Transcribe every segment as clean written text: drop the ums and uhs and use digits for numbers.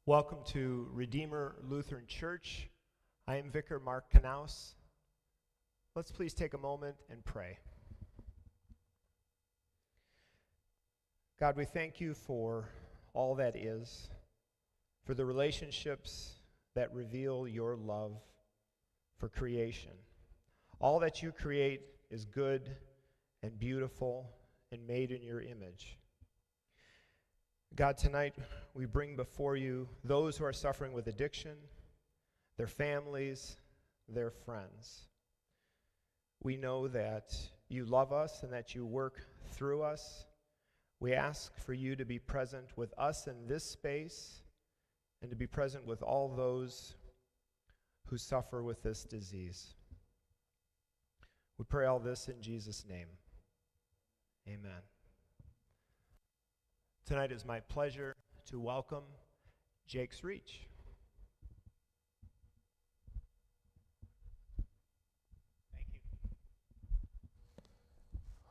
Welcome to Redeemer Lutheran Church. I am Vicar Mark Knaus. Let's please take a moment and pray. God, we thank you for all that is, for the relationships that reveal your love for creation. All that you create is good and beautiful and made in your image. God, tonight we bring before you those who are suffering with addiction, their families, their friends. We know that you love us and that you work through us. We ask for you to be present with us in this space and to be present with all those who suffer with this disease. We pray all this in Jesus' name. Amen. Tonight is my pleasure to welcome Jake's Reach. Thank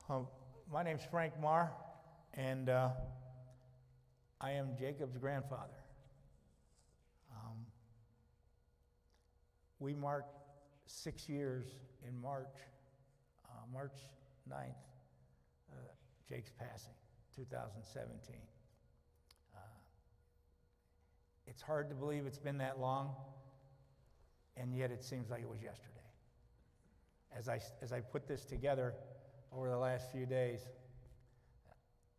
you. My name's Frank Marr, and I am Jacob's grandfather. We marked 6 years in March 9th, Jake's passing. 2017. It's hard to believe it's been that long, and yet it seems like it was yesterday. As I put this together over the last few days,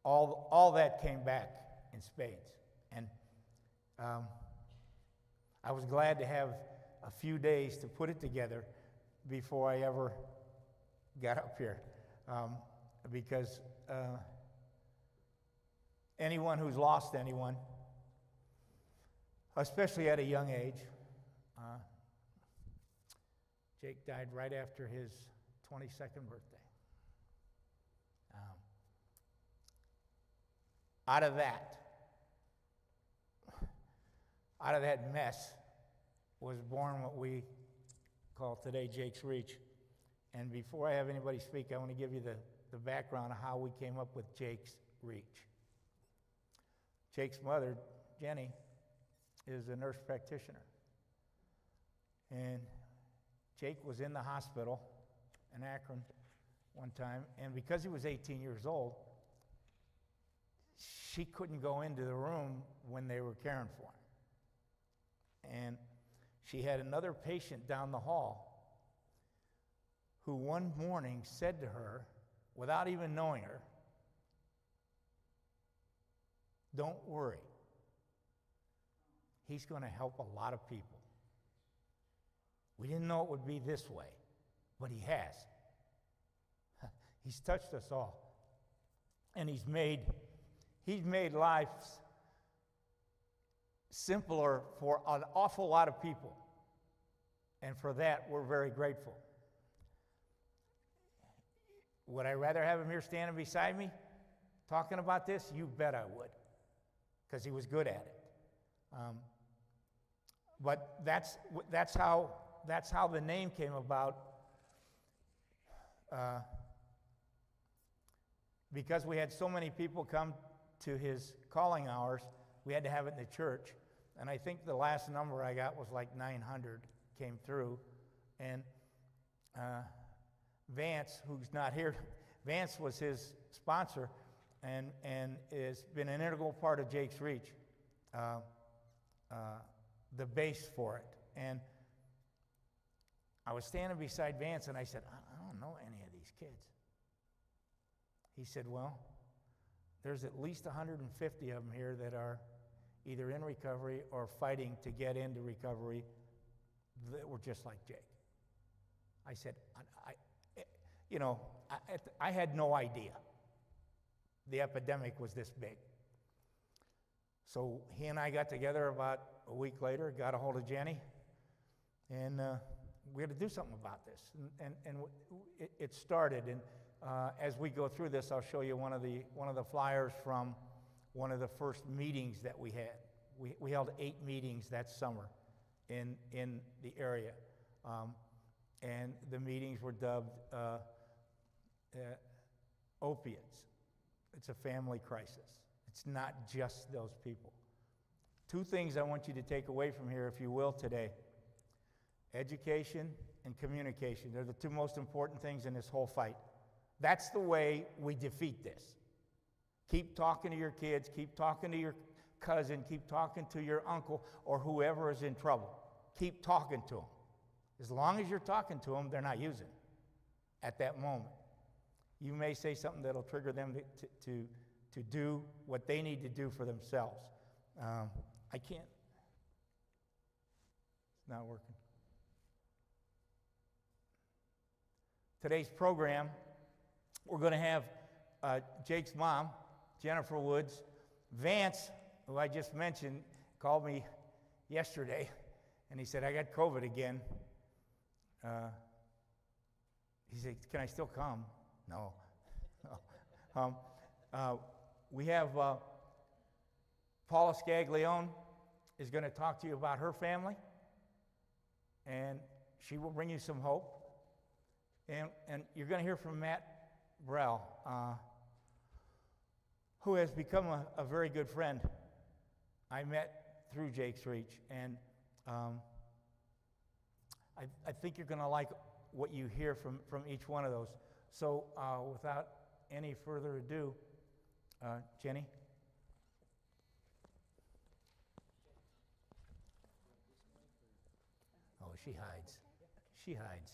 all that came back in spades, and I was glad to have a few days to put it together before I ever got up here, because anyone who's lost anyone, especially at a young age, Jake died right after his 22nd birthday. Out of that mess was born what we call today Jake's Reach. And before I have anybody speak, I want to give you the background of how we came up with Jake's Reach. Jake's mother, Jenny, is a nurse practitioner. And Jake was in the hospital in Akron one time, and because he was 18 years old, she couldn't go into the room when they were caring for him. And she had another patient down the hall who one morning said to her, without even knowing her, "Don't worry. He's going to help a lot of people. We didn't know it would be this way, but he has. He's touched us all. And he's made lives simpler for an awful lot of people. And for that, we're very grateful." Would I rather have him here standing beside me talking about this? You bet I would, because he was good at it. But that's how the name came about. Because we had so many people come to his calling hours, we had to have it in the church. And I think the last number I got was like 900 came through. And Vance, who's not here, Vance was his sponsor and has been an integral part of Jake's Reach, the base for it. And I was standing beside Vance and I said, I don't know any of these kids. He said, well, there's at least 150 of them here that are either in recovery or fighting to get into recovery that were just like Jake. I said, I had no idea the epidemic was this big. So he and I got together about a week later, got a hold of Jenny, and we had to do something about this. And it started, and as we go through this, I'll show you one of the flyers from one of the first meetings that we had. We held 8 meetings that summer in the area, and the meetings were dubbed opiates. It's a family crisis. It's not just those people. Two things I want you to take away from here, if you will, today. Education and communication. They're the two most important things in this whole fight. That's the way we defeat this. Keep talking to your kids, keep talking to your cousin, keep talking to your uncle or whoever is in trouble. Keep talking to them. As long as you're talking to them, they're not using it at that moment. You may say something that'll trigger them to do what they need to do for themselves. I can't. It's not working. Today's program, we're going to have Jake's mom, Jennifer Woods. Vance, who I just mentioned, called me yesterday, and he said, I got COVID again. He said, can I still come? No. We have Paula Scaglione is going to talk to you about her family, and she will bring you some hope. And you're going to hear from Matt Burrell, who has become a very good friend. I met through Jake's Reach, and I think you're going to like what you hear from each one of those. So without any further ado, Jenny. Oh, she hides. She hides.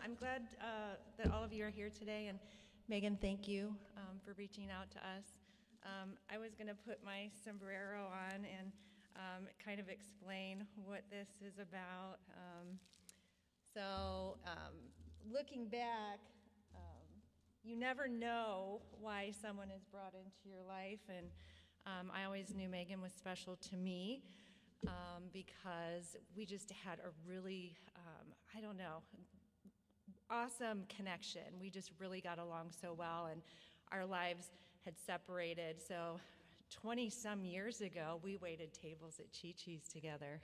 I'm glad that all of you are here today, and Megan, thank you for reaching out to us. I was going to put my sombrero on and kind of explain what this is about. Looking back, you never know why someone is brought into your life, and I always knew Megan was special to me because we just had a really, awesome connection. We just really got along so well, and our lives had separated. So 20-some years ago, we waited tables at Chi-Chi's together.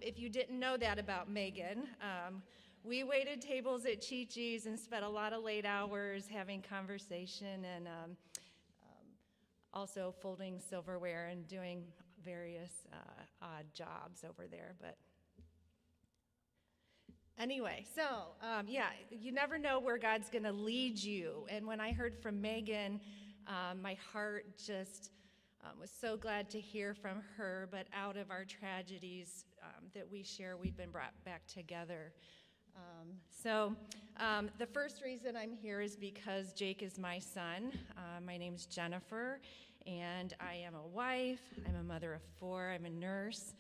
If you didn't know that about Megan, we waited tables at Chi-Chi's and spent a lot of late hours having conversation and also folding silverware and doing various odd jobs over there. But anyway, you never know where God's going to lead you. And when I heard from Megan, my heart just was so glad to hear from her. But out of our tragedies that we share, we've been brought back together. The first reason I'm here is because Jake is my son. My name's Jennifer, and I am a wife. I'm a mother of 4. I'm a nurse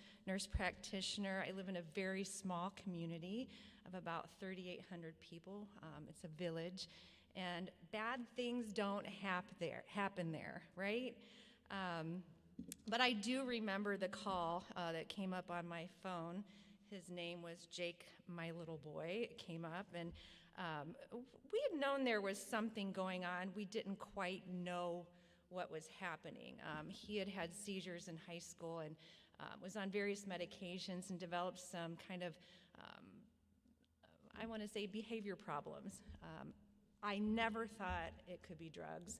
practitioner. I live in a very small community of about 3,800 people. It's a village, and bad things don't happen there, right? But I do remember the call that came up on my phone. His name was Jake, my little boy. It came up, and we had known there was something going on. We didn't quite know what was happening. He had had seizures in high school and was on various medications and developed some kind of, behavior problems. I never thought it could be drugs.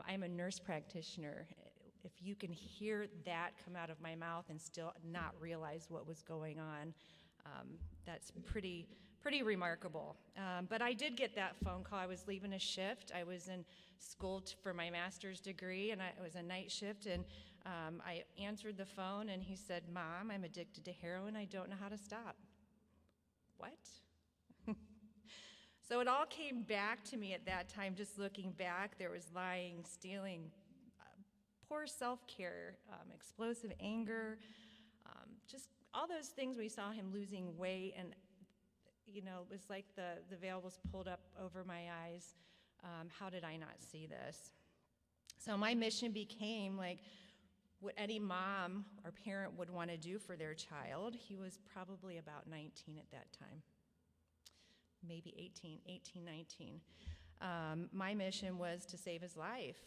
I'm a nurse practitioner. If you can hear that come out of my mouth and still not realize what was going on, that's pretty remarkable. But I did get that phone call. I was leaving a shift. I was in school for my master's degree, and it was a night shift, and I answered the phone, and he said, "Mom, I'm addicted to heroin. I don't know how to stop." What? So it all came back to me at that time, just looking back. There was lying, stealing, poor self-care, explosive anger, just all those things. We saw him losing weight, and it was like the veil was pulled up over my eyes. How did I not see this? So my mission became like what any mom or parent would want to do for their child. He was probably about 19 at that time, maybe 18, 19. My mission was to save his life.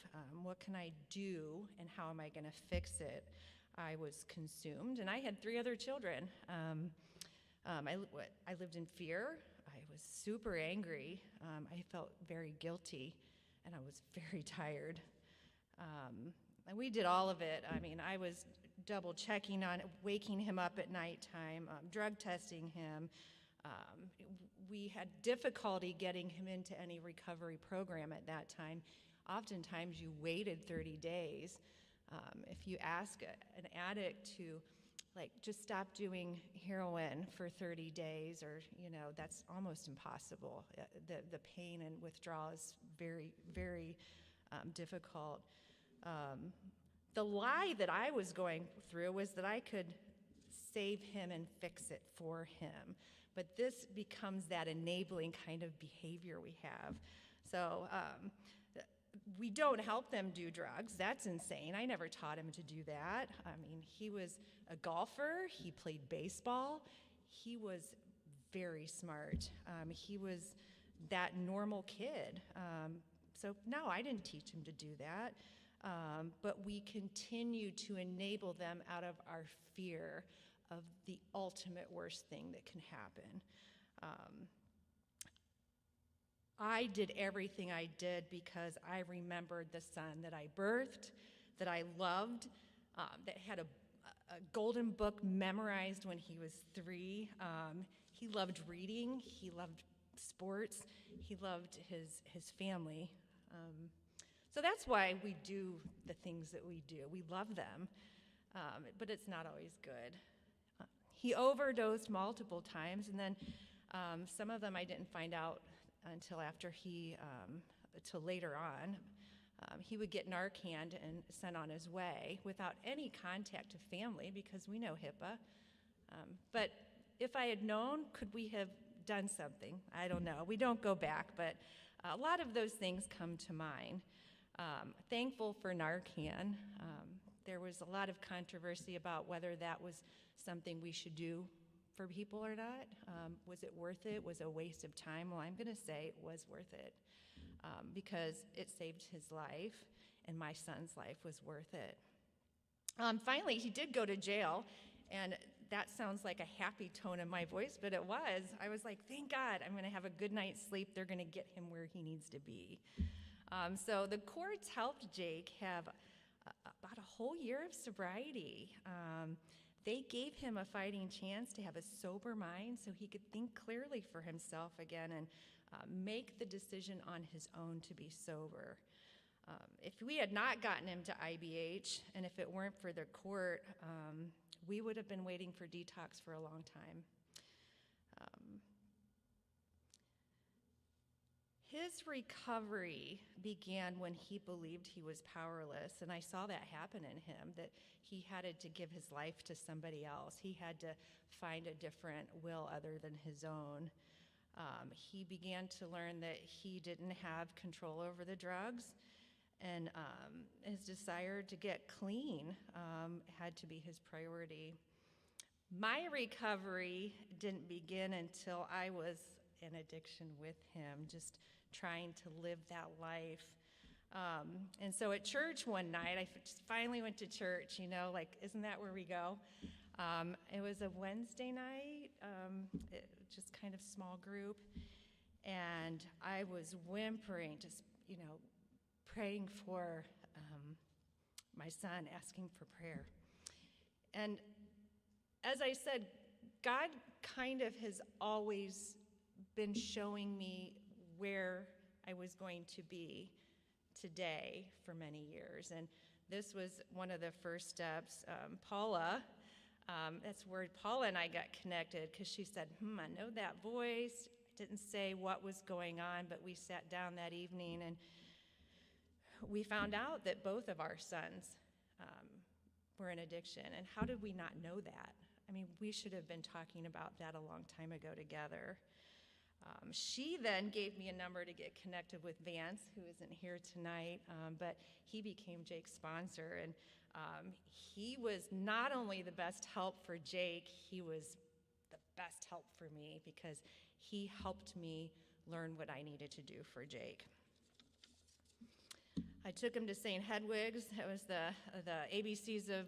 What can I do, and how am I going to fix it? I was consumed, and I had 3 other children. I lived in fear. I was super angry. I felt very guilty, and I was very tired. And we did all of it. I mean, I was double checking on, waking him up at nighttime, drug testing him. We had difficulty getting him into any recovery program at that time. Oftentimes, you waited 30 days. If you ask an addict to, like, just stop doing heroin for 30 days, or, that's almost impossible. The pain and withdrawal is very, very difficult. The lie that I was going through was that I could save him and fix it for him. But this becomes that enabling kind of behavior we have. So we don't help them do drugs. That's insane. I never taught him to do that. I mean, he was a golfer. He played baseball. He was very smart. He was that normal kid. So no, I didn't teach him to do that. But we continue to enable them out of our fear of the ultimate worst thing that can happen. I did everything I did because I remembered the son that I birthed, that I loved, that had a golden book memorized when he was 3. He loved reading. He loved sports. He loved his family. So that's why we do the things that we do. We love them, but it's not always good. He overdosed multiple times, and then some of them I didn't find out until after till later on. He would get Narcan and sent on his way without any contact to family because we know HIPAA. But if I had known, could we have done something? I don't know. We don't go back, but a lot of those things come to mind. Thankful for Narcan. There was a lot of controversy about whether that was something we should do for people or not. Was it worth it? Was it a waste of time? Well, I'm going to say it was worth it because it saved his life, and my son's life was worth it. Finally, he did go to jail, and that sounds like a happy tone in my voice, but it was. I was like, thank God, I'm going to have a good night's sleep. They're going to get him where he needs to be. So the courts helped Jake have about a whole year of sobriety. They gave him a fighting chance to have a sober mind so he could think clearly for himself again and make the decision on his own to be sober. If we had not gotten him to IBH, and if it weren't for the court, we would have been waiting for detox for a long time. His recovery began when he believed he was powerless, and I saw that happen in him, that he had to give his life to somebody else. He had to find a different will other than his own. He began to learn that he didn't have control over the drugs, and his desire to get clean had to be his priority. My recovery didn't begin until I was in addiction with him, just trying to live that life. And so at church one night, I just finally went to church, isn't that where we go? It was a Wednesday night, just kind of small group, and I was whimpering, just, praying for my son, asking for prayer. And as I said, God kind of has always been showing me where I was going to be today for many years. And this was one of the first steps. Paula, that's where Paula and I got connected because she said, I know that voice. I didn't say what was going on, but we sat down that evening and we found out that both of our sons were in addiction. And how did we not know that? I mean, we should have been talking about that a long time ago together. She then gave me a number to get connected with Vance, who isn't here tonight, but he became Jake's sponsor. And he was not only the best help for Jake, he was the best help for me because he helped me learn what I needed to do for Jake. I took him to St. Hedwig's. It was the ABCs of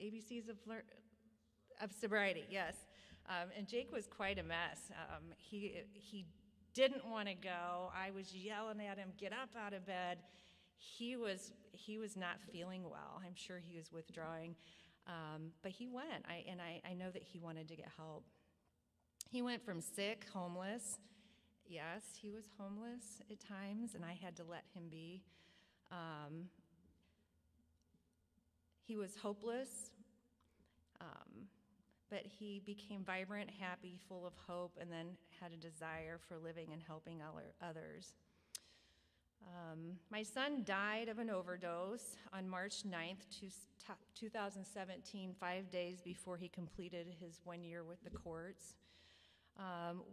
ABCs of sobriety, yes. And Jake was quite a mess. He didn't want to go. I was yelling at him, get up out of bed. He was not feeling well. I'm sure he was withdrawing. But he went, I know that he wanted to get help. He went from sick, homeless. Yes, he was homeless at times, and I had to let him be. He was hopeless, but he became vibrant, happy, full of hope, and then had a desire for living and helping others. My son died of an overdose on March 9th, 2017, 5 days before he completed his 1 year with the courts.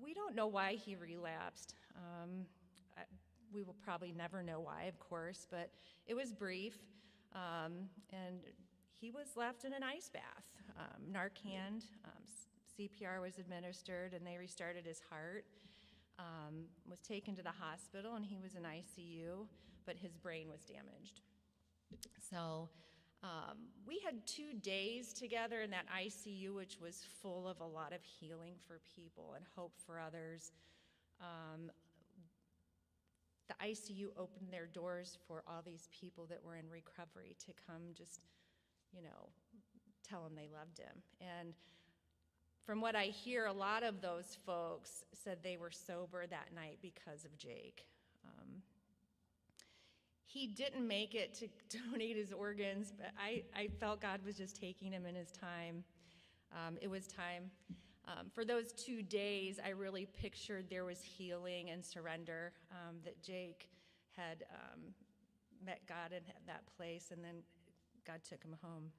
We don't know why he relapsed. We will probably never know why, of course, but it was brief, and he was left in an ice bath. Narcan, CPR was administered, and they restarted his heart. Was taken to the hospital, and he was in ICU, but his brain was damaged. So we had 2 days together in that ICU, which was full of a lot of healing for people and hope for others. The ICU opened their doors for all these people that were in recovery to come just, tell him they loved him. And from what I hear, a lot of those folks said they were sober that night because of Jake. He didn't make it to donate his organs, but I felt God was just taking him in his time. It was time. For those 2 days, I really pictured there was healing and surrender, that Jake had met God in that place, and then God took him home.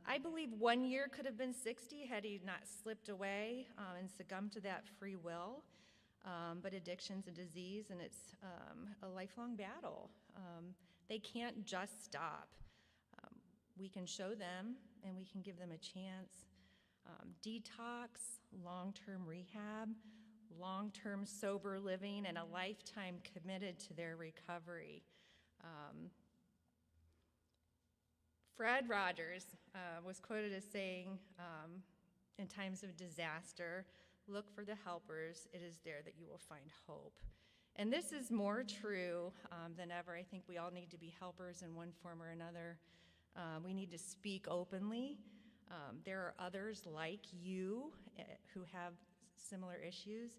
I believe 1 year could have been 60 had he not slipped away and succumbed to that free will. But addiction's a disease, and it's a lifelong battle. They can't just stop. We can show them, and we can give them a chance. Detox, long-term rehab, long-term sober living, and a lifetime committed to their recovery. Fred Rogers was quoted as saying, in times of disaster, look for the helpers. It is there that you will find hope. And this is more true than ever. I think we all need to be helpers in one form or another. We need to speak openly. There are others like you who have similar issues,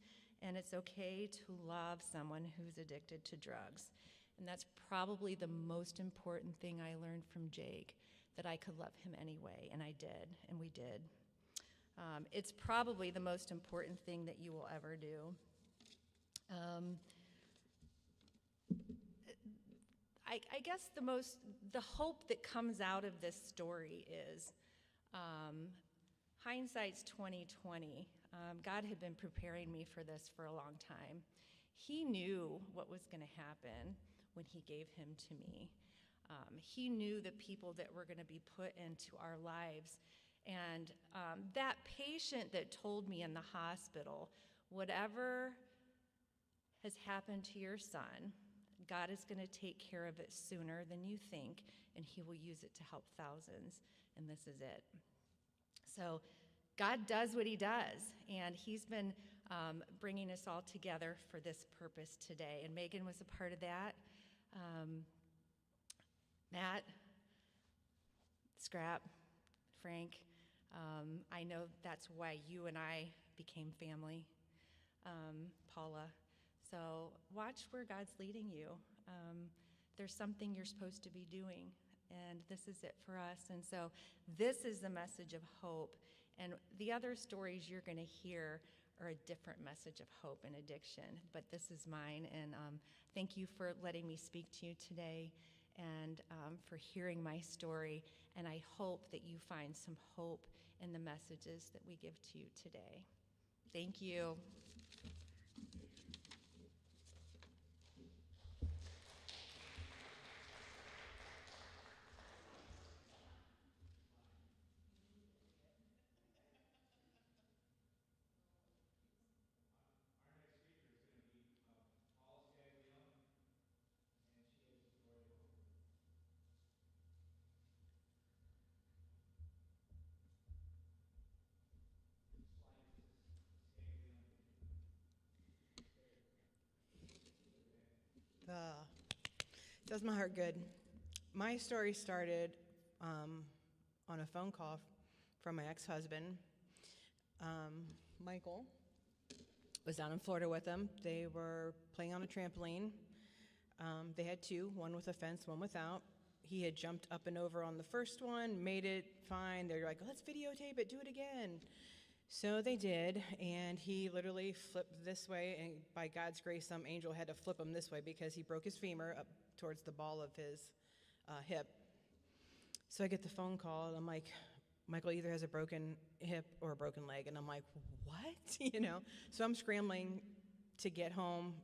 and it's okay to love someone who's addicted to drugs. And that's probably the most important thing I learned from Jake, that I could love him anyway, and I did, and we did. It's probably the most important thing that you will ever do. I guess the hope that comes out of this story is, hindsight's 2020. God had been preparing me for this for a long time. He knew what was going to happen when he gave him to me. He knew the people that were going to be put into our lives. And that patient that told me in the hospital, whatever has happened to your son, God is going to take care of it sooner than you think, and he will use it to help thousands, and this is it. So God does what he does, and he's been bringing us all together for this purpose today, and Megan was a part of that. Matt, Scrap, Frank, I know that's why you and I became family. Paula. So watch where God's leading you. There's something you're supposed to be doing, and this is it for us. And so this is the message of hope. And the other stories you're going to hear are a different message of hope and addiction, but this is mine. And thank you for letting me speak to you today, and for hearing my story. And I hope that you find some hope in the messages that we give to you today. Thank you. Does my heart good. My story started on a phone call from my ex-husband. Michael was down in Florida with him. They were playing on a trampoline. They had two, one with a fence, one without. He had jumped up and over on the first one, made it fine. They're like, let's videotape it, do it again. So they did, and he literally flipped this way, and by God's grace, some angel had to flip him this way because he broke his femur up towards the ball of his hip. So I get the phone call, and I'm like, Michael either has a broken hip or a broken leg, and I'm like, what? So I'm scrambling to get home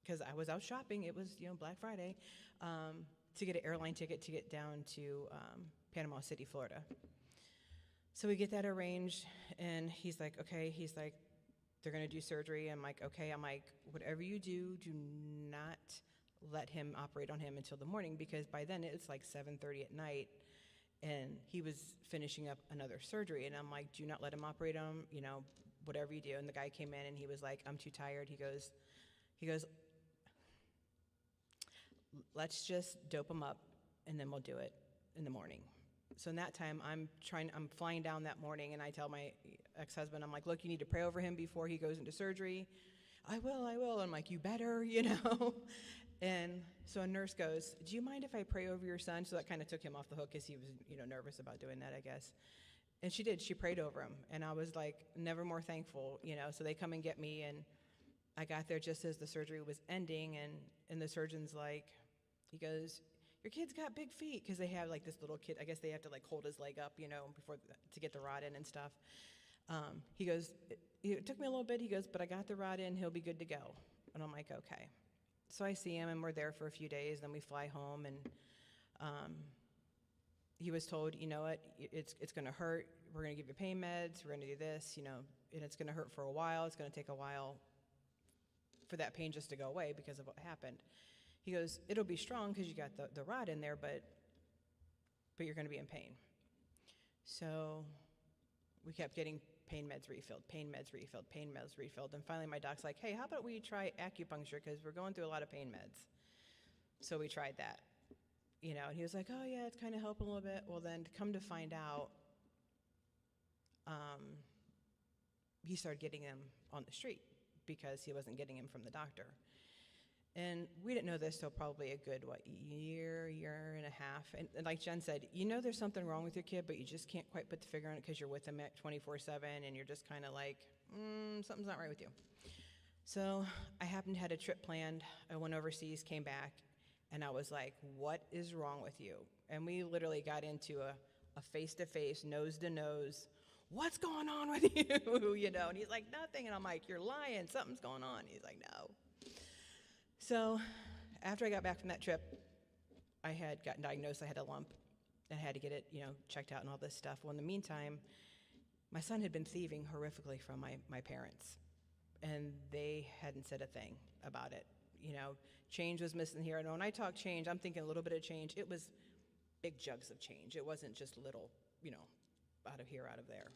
because I was out shopping. It was, Black Friday, to get an airline ticket to get down to Panama City, Florida. So we get that arranged, and he's like, okay. He's like, they're going to do surgery. I'm like, okay. I'm like, whatever you do not let him operate on him until the morning, because by then it's like 7:30 at night, and he was finishing up another surgery. And I'm like, do not let him operate on him, whatever you do. And the guy came in, and he was like, I'm too tired. He goes, let's just dope him up, and then we'll do it in the morning. So in that time, I'm flying down that morning, and I tell my ex-husband, I'm like, look, you need to pray over him before he goes into surgery. I will. I'm like, you better, And so a nurse goes, do you mind if I pray over your son? So that kind of took him off the hook because he was, nervous about doing that, I guess. And she did. She prayed over him. And I was like, never more thankful, So they come and get me, and I got there just as the surgery was ending, and the surgeon's like, he goes, your kid's got big feet, because they have like this little kid. I guess they have to like hold his leg up, before to get the rod in and stuff. He goes, it took me a little bit. He goes, but I got the rod in. He'll be good to go. And I'm like, okay. So I see him, and we're there for a few days. Then we fly home, and he was told, you know what, it's going to hurt. We're going to give you pain meds. We're going to do this, and it's going to hurt for a while. It's going to take a while for that pain just to go away because of what happened. He goes, it'll be strong because you got the rod in there, but you're going to be in pain. So we kept getting pain meds refilled. And finally my doc's like, hey, how about we try acupuncture, because we're going through a lot of pain meds. So we tried that, and he was like, oh yeah, it's kind of helping a little bit. Well, then to come to find out, he started getting them on the street because he wasn't getting them from the doctor. And we didn't know this till probably a good, year and a half. And like Jen said, there's something wrong with your kid, but you just can't quite put the figure on it because you're with them at 24/7, and you're just kind of like, something's not right with you. So I happened to had a trip planned. I went overseas, came back, and I was like, what is wrong with you? And we literally got into a face-to-face, nose-to-nose, what's going on with you? And he's like, nothing. And I'm like, you're lying. Something's going on. He's like, no. So after I got back from that trip, I had gotten diagnosed. I had a lump, and I had to get it, checked out and all this stuff. Well, in the meantime, my son had been thieving horrifically from my parents, and they hadn't said a thing about it. Change was missing here. And when I talk change, I'm thinking a little bit of change. It was big jugs of change. It wasn't just little, out of here, out of there.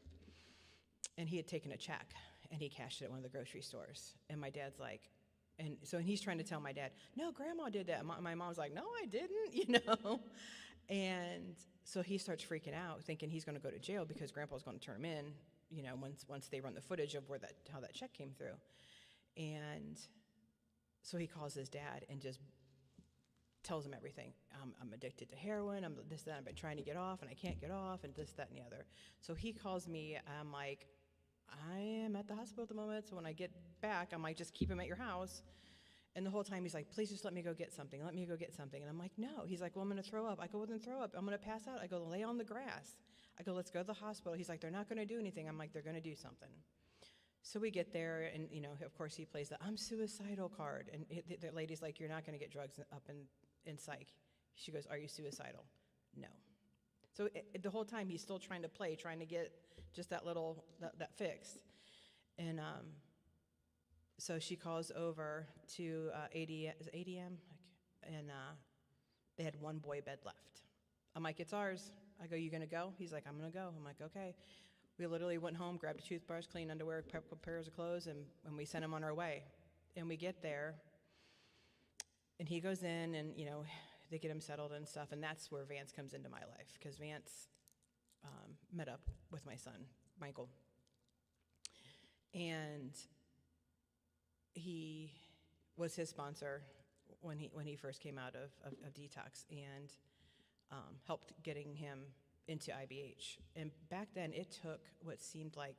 And he had taken a check, and he cashed it at one of the grocery stores. And my dad's like, and he's trying to tell my dad, no, Grandma did that. My mom's like, no, I didn't, And so he starts freaking out, thinking he's going to go to jail because Grandpa's going to turn him in, once they run the footage of how that check came through. And so he calls his dad and just tells him everything. I'm addicted to heroin. I'm this, that. I've been trying to get off, and I can't get off, and this, that, and the other. So he calls me. I'm like, I am at the hospital at the moment, so when I get back, I might just keep him at your house. And the whole time he's like, please just let me go get something. And I'm like, no. He's like, well, I'm going to throw up. I go, well, then throw up. I'm going to pass out. I go, lay on the grass. I go, let's go to the hospital. He's like, they're not going to do anything. I'm like, they're going to do something. So we get there, and, of course he plays the I'm suicidal card. And the lady's like, you're not going to get drugs up in psych. She goes, are you suicidal? No. So the whole time he's still trying to get just that little, that fixed. And so she calls over to ADM, and they had one boy bed left. I'm like, it's ours. I go, you gonna go? He's like, I'm gonna go. I'm like, okay. We literally went home, grabbed a toothbrush, clean underwear, a couple pairs of clothes, and we sent him on our way. And we get there, And he goes in and, they get him settled and stuff. And that's where Vance comes into my life, because Vance met up with my son, Michael. And he was his sponsor when he first came out of detox, and helped getting him into IBH. And back then, it took what seemed like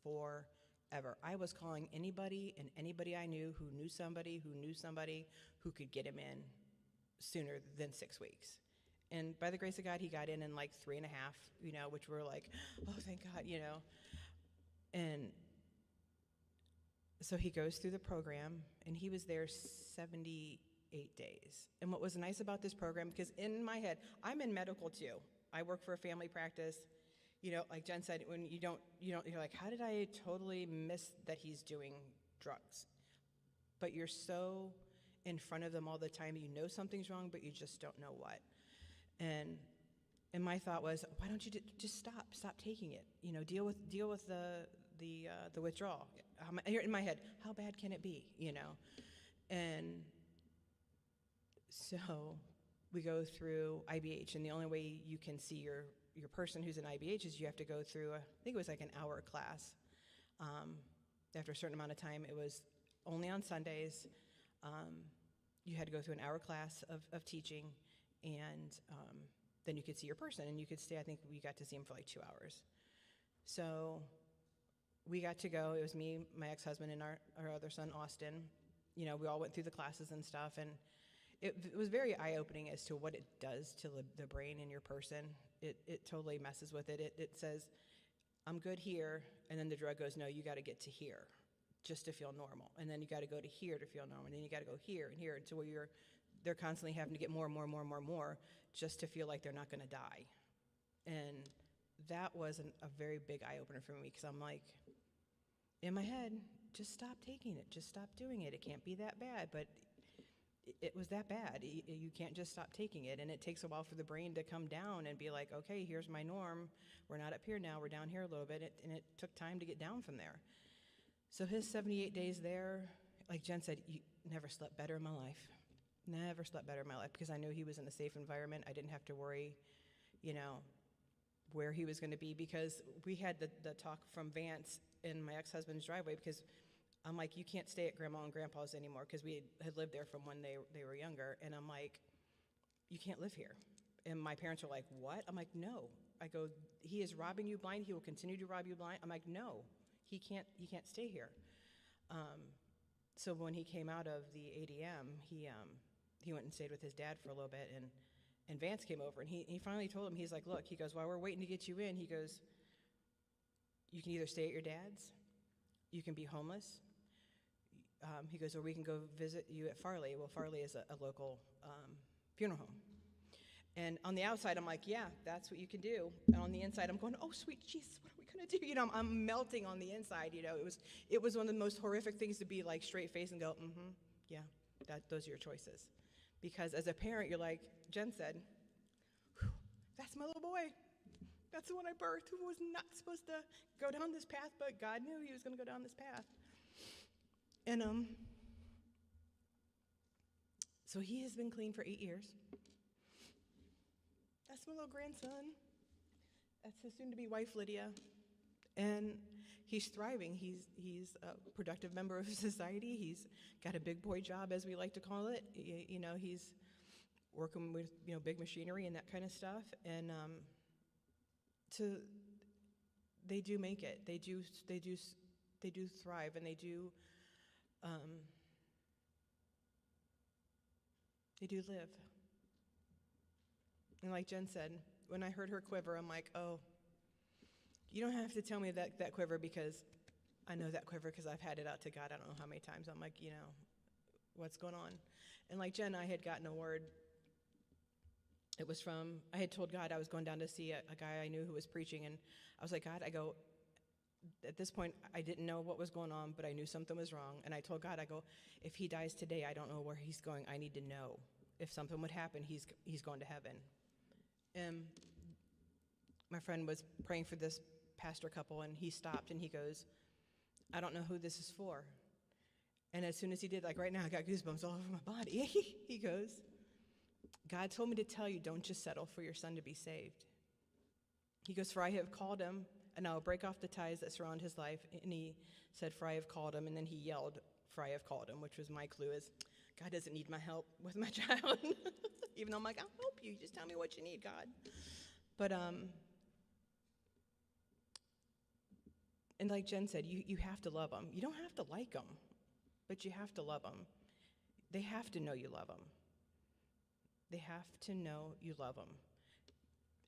forever. I was calling anybody and anybody I knew who knew somebody who could get him in sooner than 6 weeks. And by the grace of God, he got in like 3.5, which were like, oh, thank God, And so he goes through the program, and he was there 78 days. And what was nice about this program, because in my head, I'm in medical too. I work for a family practice. Like Jen said, when you're like, how did I totally miss that he's doing drugs? But you're so in front of them all the time, you know something's wrong, but you just don't know what. And my thought was, why don't you just stop taking it? Deal with the withdrawal. In my head, how bad can it be? And so we go through IBH, and the only way you can see your person who's in IBH is you have to go through, I think it was like an hour class. After a certain amount of time, it was only on Sundays. You had to go through an hour class of teaching, and then you could see your person, and you could stay. I think we got to see him for like 2 hours. So we got to go. It was me, my ex-husband, and our other son, Austin. We all went through the classes and stuff, and it was very eye-opening as to what it does to the brain in your person. It totally messes with it. It says, I'm good here, and then the drug goes, no, you got to get to here just to feel normal, and then you got to go to here to feel normal, and then you got to go here and here until they're constantly having to get more and more and more and more and more just to feel like they're not going to die. And that was a very big eye-opener for me, because I'm like, in my head, just stop taking it. Just stop doing it. It can't be that bad. But it was that bad. You can't just stop taking it. And it takes a while for the brain to come down and be like, okay, here's my norm. We're not up here now. We're down here a little bit. And it took time to get down from there. So his 78 days there, like Jen said, you never slept better in my life. Never slept better in my life, because I knew he was in a safe environment. I didn't have to worry, where he was going to be, because we had the talk from Vance in my ex-husband's driveway, because I'm like, you can't stay at Grandma and Grandpa's anymore, because we had lived there from when they were younger, and I'm like, you can't live here. And my parents were like, what? I'm like, no. I go, he is robbing you blind. He will continue to rob you blind. I'm like, no, he can't stay here. So when he came out of the ADM, he went and stayed with his dad for a little bit, and Vance came over, and he finally told him, he's like, look, he goes, while we're waiting to get you in, he goes, you can either stay at your dad's, you can be homeless. He goes, or we can go visit you at Farley. Well, Farley is a local funeral home. And on the outside, I'm like, yeah, that's what you can do. And on the inside, I'm going, oh, sweet Jesus, what are we going to do? I'm melting on the inside. It was one of the most horrific things to be like straight face and go, yeah, those are your choices. Because as a parent, you're like, Jen said, that's my little boy. That's the one I birthed, who was not supposed to go down this path, but God knew he was going to go down this path. And so he has been clean for 8 years. That's my little grandson. That's his soon-to-be wife, Lydia. And he's thriving. He's a productive member of society. He's got a big boy job, as we like to call it. He's working with big machinery and that kind of stuff. And they do make it. They do thrive, and they do live. And like Jen said, when I heard her quiver, I'm like, oh, you don't have to tell me that quiver, because I know that quiver, because I've had it out to God I don't know how many times. I'm like, what's going on? And like Jen, I had gotten a word. I had told God I was going down to see a guy I knew who was preaching, and I was like, God, I go, at this point, I didn't know what was going on, but I knew something was wrong. And I told God, I go, if he dies today, I don't know where he's going. I need to know. If something would happen, he's going to heaven. And my friend was praying for this pastor couple, and he stopped, and he goes, I don't know who this is for. And as soon as he did, like right now, I got goosebumps all over my body. He goes, God told me to tell you, don't just settle for your son to be saved. He goes, for I have called him, and I will break off the ties that surround his life. And he said, for I have called him, and then he yelled, for I have called him, which was my clue is, God doesn't need my help with my child. Even though I'm like, I'll help you. Just tell me what you need, God. But, and like Jen said, you have to love them. You don't have to like them, but you have to love them. They have to know you love them. They have to know you love them.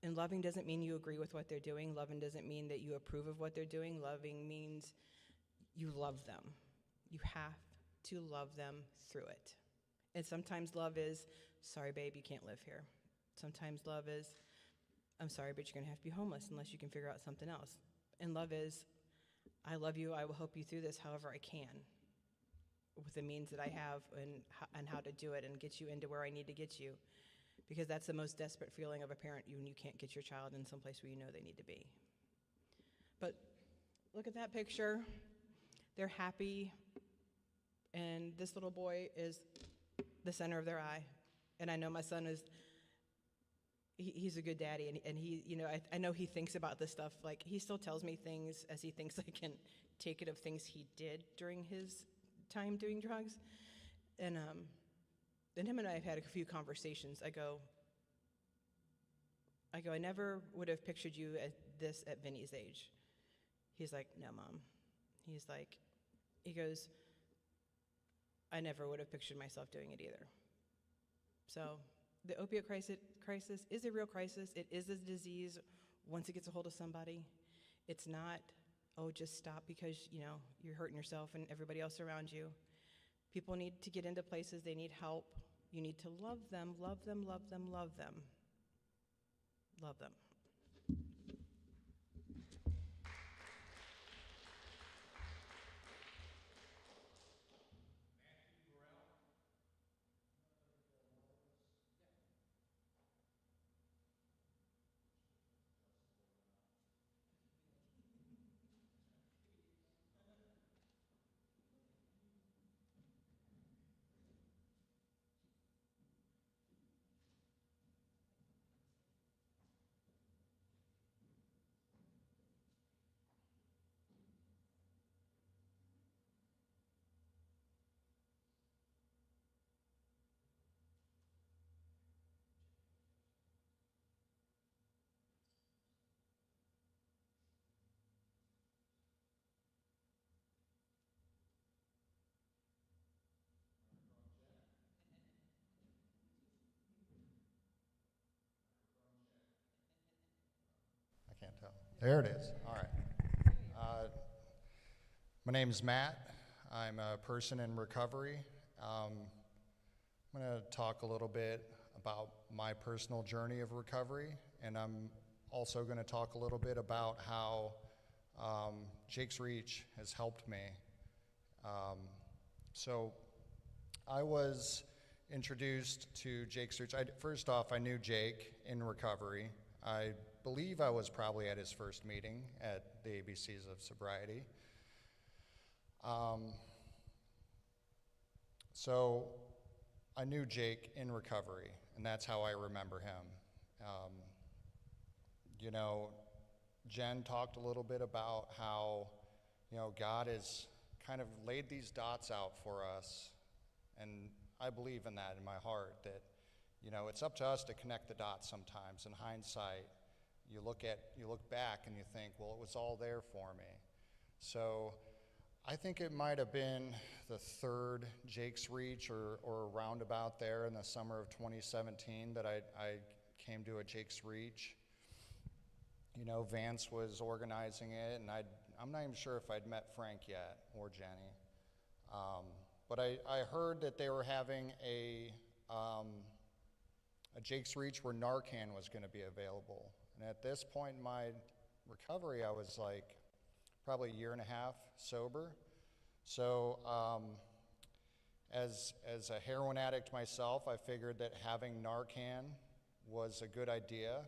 And loving doesn't mean you agree with what they're doing. Loving doesn't mean that you approve of what they're doing. Loving means you love them. You have to love them through it. And sometimes love is, sorry, babe, you can't live here. Sometimes love is, I'm sorry, but you're going to have to be homeless unless you can figure out something else. And love is, I love you, I will help you through this however I can, with the means that I have and how to do it and get you into where I need to get you. Because that's the most desperate feeling of a parent when you can't get your child in some place where you know they need to be. But look at that picture. They're happy, and this little boy is the center of their eye. And I know my son is, he's a good daddy, and he, you know, I know he thinks about this stuff. Like, he still tells me things as he thinks I can take it of things he did during his time doing drugs. And him and I have had a few conversations. I go, I never would have pictured you at this at Vinny's age. He's like, no, Mom. He goes, I never would have pictured myself doing it either. So the opioid crisis is a real crisis. It is a disease once it gets a hold of somebody. It's not, oh, just stop because, you know, you're hurting yourself and everybody else around you. People need to get into places. They need help. You need to love them, love them, love them, love them. Love them. I can't tell. There it is. All right. My name's Matt. I'm a person in recovery. I'm going to talk a little bit about my personal journey of recovery, and I'm also going to talk a little bit about how Jake's Reach has helped me. So I was introduced to Jake's Reach. First off, I knew Jake in recovery. I believe I was probably at his first meeting at the ABCs of Sobriety. So I knew Jake in recovery, and that's how I remember him. You know, Jen talked a little bit about how, you know, God has kind of laid these dots out for us, and I believe in that in my heart, that, you know, it's up to us to connect the dots sometimes. In hindsight, you look back and you think, well, it was all there for me. So I think it might have been the third Jake's Reach or around about there in the summer of 2017 that I came to a Jake's Reach. You know, Vance was organizing it, and I'm not even sure if I'd met Frank yet or Jenny. But I heard that they were having a Jake's Reach where Narcan was going to be available. And at this point in my recovery, I was like probably a year and a half sober. So as a heroin addict myself, I figured that having Narcan was a good idea,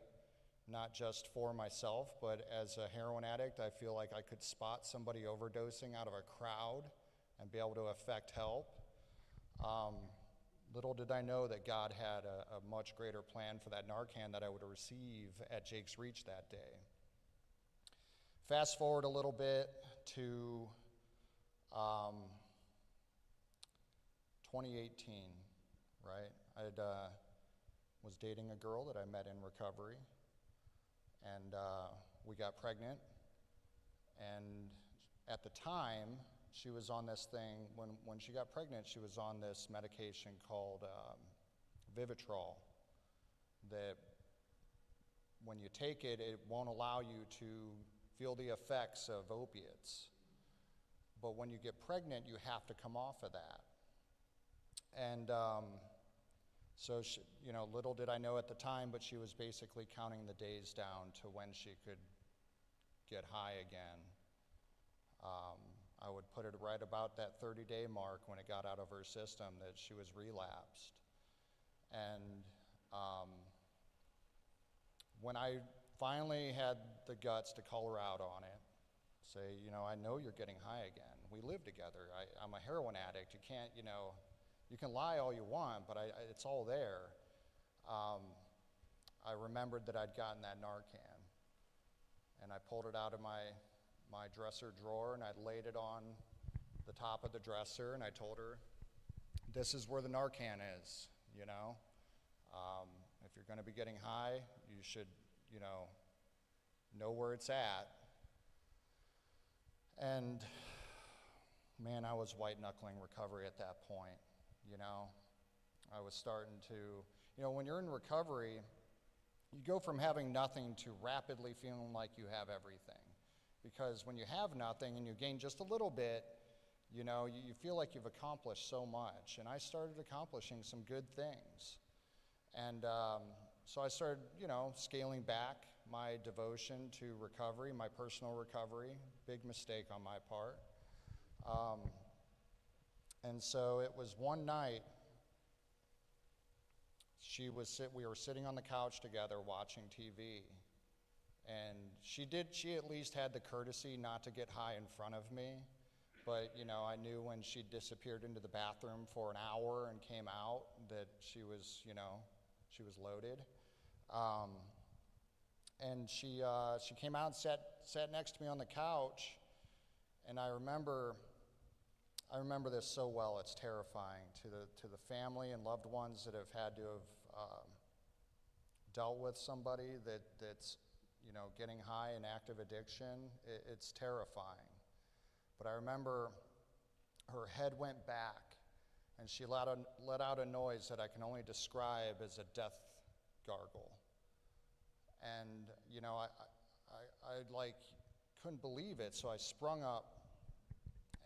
not just for myself, but as a heroin addict, I feel like I could spot somebody overdosing out of a crowd, and be able to effect help. Little did I know that God had a much greater plan for that Narcan that I would receive at Jake's Reach that day. Fast forward a little bit to 2018, right? I was dating a girl that I met in recovery, and we got pregnant. And at the time, she was on this thing, when she got pregnant, she was on this medication called Vivitrol, that when you take it, it won't allow you to feel the effects of opiates. But when you get pregnant, you have to come off of that. And so, she, little did I know at the time, but she was basically counting the days down to when she could get high again. I would put it right about that 30-day mark when it got out of her system that she was relapsed. And when I finally had the guts to call her out on it, say, I know you're getting high again. We live together. I'm a heroin addict. You can't, you can lie all you want, but it's all there. I remembered that I'd gotten that Narcan, and I pulled it out of my dresser drawer, and I laid it on the top of the dresser, and I told her, this is where the Narcan is, If you're going to be getting high, you should, know where it's at. And man, I was white-knuckling recovery at that point, I was starting to, when you're in recovery, you go from having nothing to rapidly feeling like you have everything. Because when you have nothing and you gain just a little bit, you feel like you've accomplished so much. And I started accomplishing some good things. And so I started, scaling back my devotion to recovery, my personal recovery. Big mistake on my part. And so it was one night, we were sitting on the couch together watching TV. And she at least had the courtesy not to get high in front of me. But, I knew when she disappeared into the bathroom for an hour and came out that she was, she was loaded. And she came out and sat next to me on the couch. And I remember this so well. It's terrifying to the family and loved ones that have had to have dealt with somebody that's getting high in active addiction. It's terrifying. But I remember her head went back, and she let out a noise that I can only describe as a death gargle. And I couldn't believe it, so I sprung up.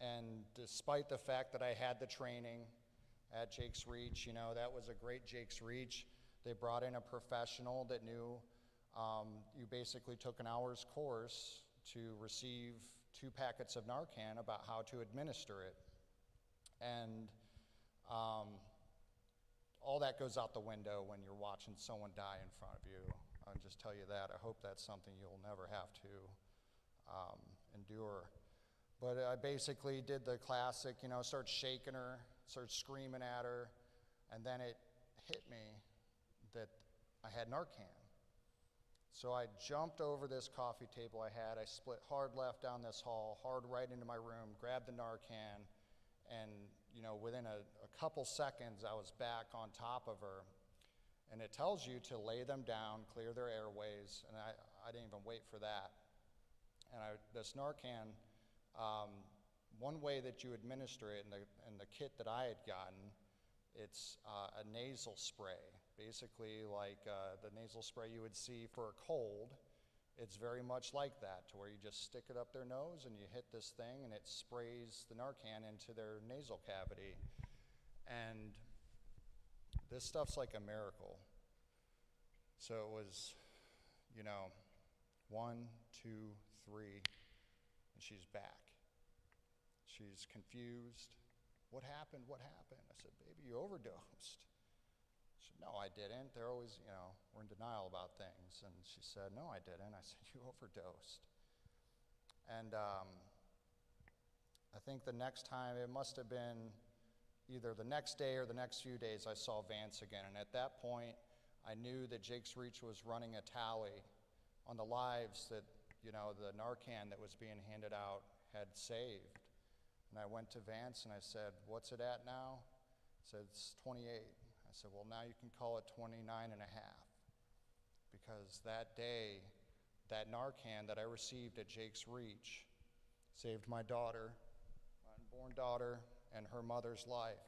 And despite the fact that I had the training at Jake's Reach, that was a great Jake's Reach. They brought in a professional that knew. You basically took an hour's course to receive 2 packets of Narcan about how to administer it. And all that goes out the window when you're watching someone die in front of you. I'll just tell you that. I hope that's something you'll never have to endure. But I basically did the classic, started shaking her, started screaming at her, and then it hit me that I had Narcan. So I jumped over this coffee table I had. I split hard left down this hall, hard right into my room, grabbed the Narcan, and within a couple seconds, I was back on top of her. And it tells you to lay them down, clear their airways, and I didn't even wait for that. And this Narcan, one way that you administer it in the kit that I had gotten, it's a nasal spray. Basically like the nasal spray you would see for a cold. It's very much like that, to where you just stick it up their nose and you hit this thing and it sprays the Narcan into their nasal cavity. And this stuff's like a miracle. So it was, 1, 2, 3, and she's back. She's confused. What happened? What happened? I said, baby, you overdosed. She said, no, I didn't. They're always, we're in denial about things. And she said, no, I didn't. I said, you overdosed. And I think the next time, it must have been either the next day or the next few days, I saw Vance again. And at that point, I knew that Jake's Reach was running a tally on the lives that, the Narcan that was being handed out had saved. And I went to Vance and I said, "What's it at now?" He said, "It's 28. I said, "Well, now you can call it 29 and a half." Because that day, that Narcan that I received at Jake's Reach saved my daughter, my unborn daughter, and her mother's life.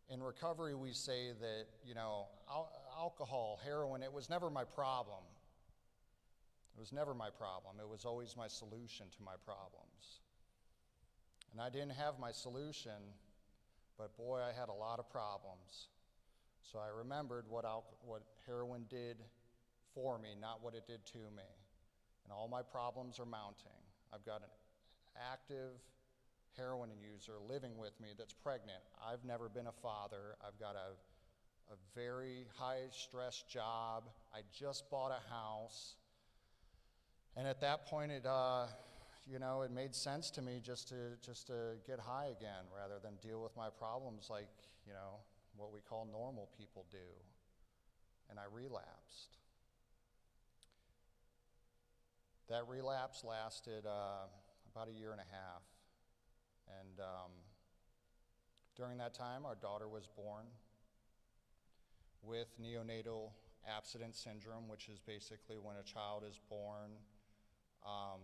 In recovery, we say that, alcohol, heroin, it was never my problem. It was never my problem. It was always my solution to my problems. And I didn't have my solution, but boy, I had a lot of problems. So I remembered what heroin did for me, not what it did to me. And all my problems are mounting. I've got an active heroin user living with me that's pregnant. I've never been a father. I've got a very high-stress job. I just bought a house. And at that point, it made sense to me just to get high again rather than deal with my problems like, what we call normal people do. And I relapsed. That relapse lasted about a year and a half. And during that time, our daughter was born with neonatal abstinence syndrome, which is basically when a child is born. I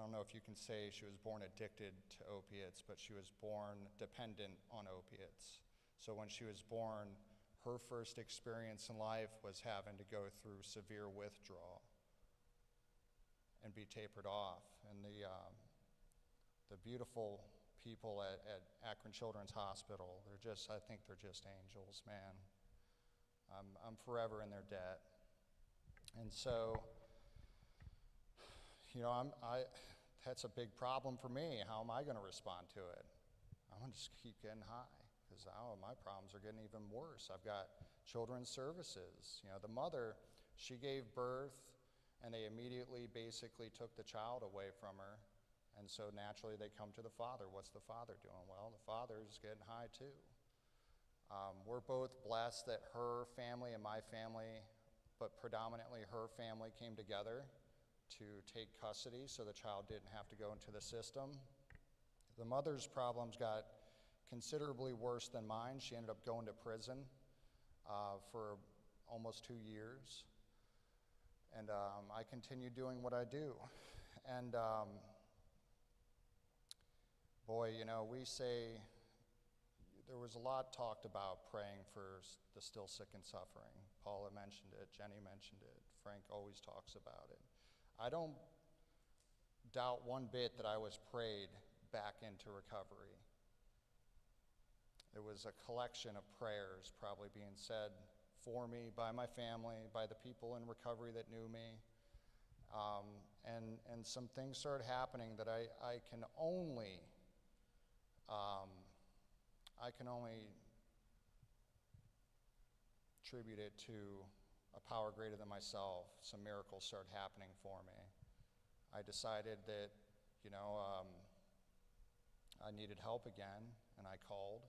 don't know if you can say she was born addicted to opiates, but she was born dependent on opiates. So when she was born, her first experience in life was having to go through severe withdrawal and be tapered off. And the beautiful people at Akron Children's Hospital, I think they're just angels, man. I'm forever in their debt. And so, that's a big problem for me. How am I going to respond to it? I'm going to just keep getting high because my problems are getting even worse. I've got children's services. The mother, she gave birth, and they immediately basically took the child away from her. And so naturally they come to the father. What's the father doing? Well, the father's getting high too. We're both blessed that her family and my family, but predominantly her family, came together to take custody so the child didn't have to go into the system. The mother's problems got considerably worse than mine. She ended up going to prison for almost 2 years. And I continued doing what I do. And boy, we say, there was a lot talked about praying for the still sick and suffering. Paula mentioned it, Jenny mentioned it, Frank always talks about it. I don't doubt one bit that I was prayed back into recovery. It was a collection of prayers probably being said for me, by my family, by the people in recovery that knew me. And some things started happening that I can only attribute it to a power greater than myself. Some miracles started happening for me. I decided that, I needed help again, and I called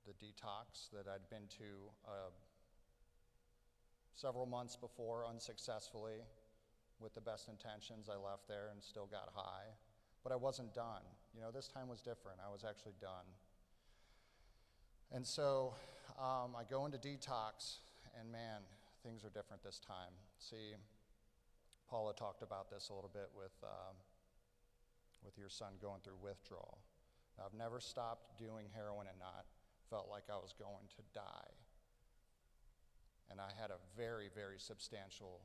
the detox that I'd been to several months before unsuccessfully. With the best intentions, I left there and still got high. But I wasn't done. This time was different. I was actually done. And so I go into detox, and man, things are different this time. See, Paula talked about this a little bit with your son going through withdrawal. Now, I've never stopped doing heroin and not felt like I was going to die. And I had a very, very substantial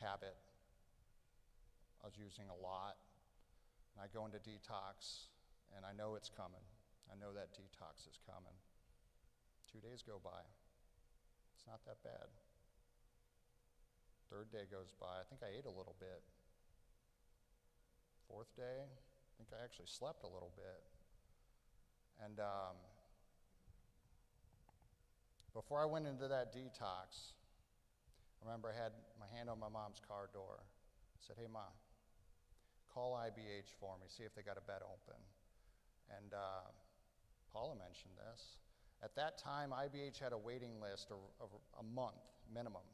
habit. I was using a lot. And I go into detox, and I know it's coming. I know that detox is coming. 2 days go by. It's not that bad. Third day goes by. I think I ate a little bit. Fourth day, I think I actually slept a little bit. And before I went into that detox, I remember I had my hand on my mom's car door. I said, hey, Mom, call IBH for me, see if they got a bed open. And Paula mentioned this. At that time, IBH had a waiting list of a month minimum.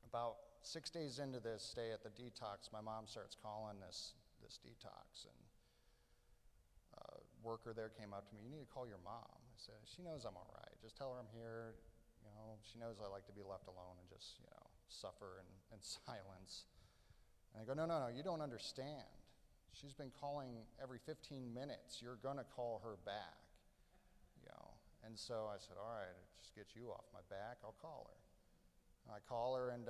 About 6 days into this stay at the detox, my mom starts calling this detox, and a worker there came up to me, you need to call your mom. I said, she knows I'm all right. Just tell her I'm here. You know, she knows I like to be left alone and just, you know, suffer in silence. And I go, no, you don't understand. She's been calling every 15 minutes. You're going to call her back, you know. And so I said, all right, it just gets you off my back. I'll call her. And I call her, and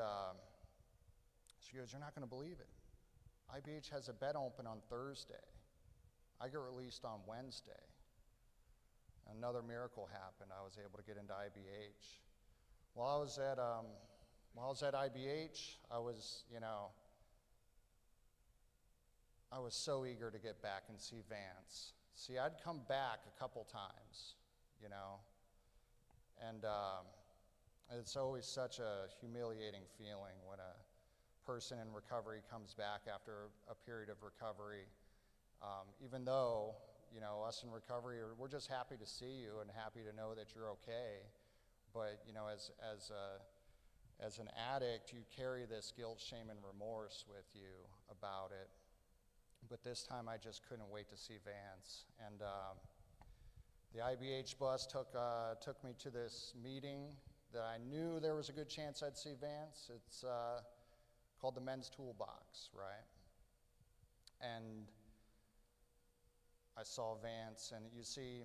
she goes, you're not going to believe it. IBH has a bed open on Thursday. I get released on Wednesday. Another miracle happened. I was able to get into IBH. While I was at IBH, I was, you know, I was so eager to get back and see Vance. See, I'd come back a couple times, you know, and it's always such a humiliating feeling when a person in recovery comes back after a period of recovery, even though, you know, us in recovery, we're just happy to see you and happy to know that you're okay. But, you know, as an addict, you carry this guilt, shame, and remorse with you about it. But this time I just couldn't wait to see Vance. And the IBH bus took me to this meeting that I knew there was a good chance I'd see Vance. It's called the Men's Toolbox, right? And I saw Vance, and you see,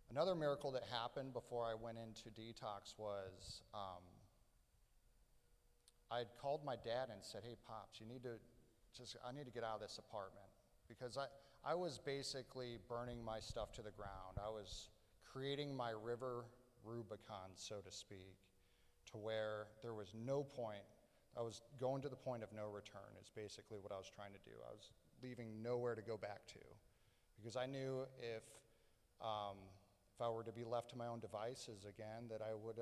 another miracle that happened before I went into detox was I'd called my dad and said, hey, Pops, I need to get out of this apartment, because I was basically burning my stuff to the ground. I was creating my river Rubicon, so to speak, to where there was no point. I was going to the point of no return is basically what I was trying to do. I was leaving nowhere to go back to, because I knew if I were to be left to my own devices again, that I would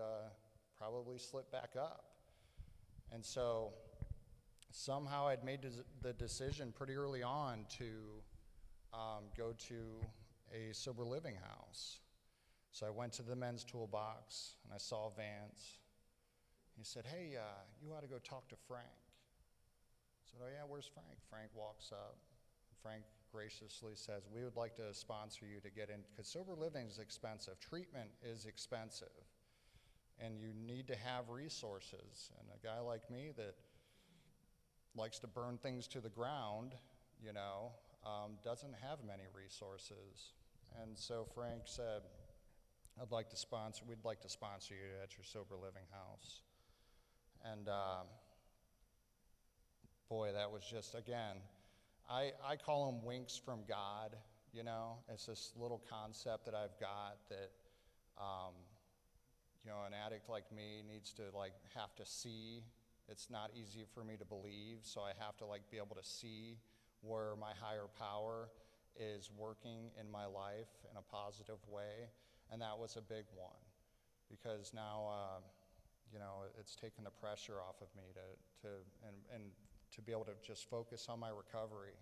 probably slip back up. And so somehow I'd made the decision pretty early on to go to a sober living house. So I went to the Men's Toolbox, and I saw Vance. He said, hey, you ought to go talk to Frank. I said, oh yeah, where's Frank? Frank walks up. Frank graciously says, we would like to sponsor you to get in, because sober living is expensive. Treatment is expensive, and you need to have resources. And a guy like me that likes to burn things to the ground, you know, doesn't have many resources. And so Frank said, we'd like to sponsor you at your sober living house. And boy, that was just, again, I call them winks from God, you know. It's this little concept that I've got that, you know, an addict like me needs to have to see. It's not easy for me to believe, so I have to be able to see where my higher power is working in my life in a positive way, and that was a big one, because now, you know, it's taken the pressure off of me and to be able to just focus on my recovery,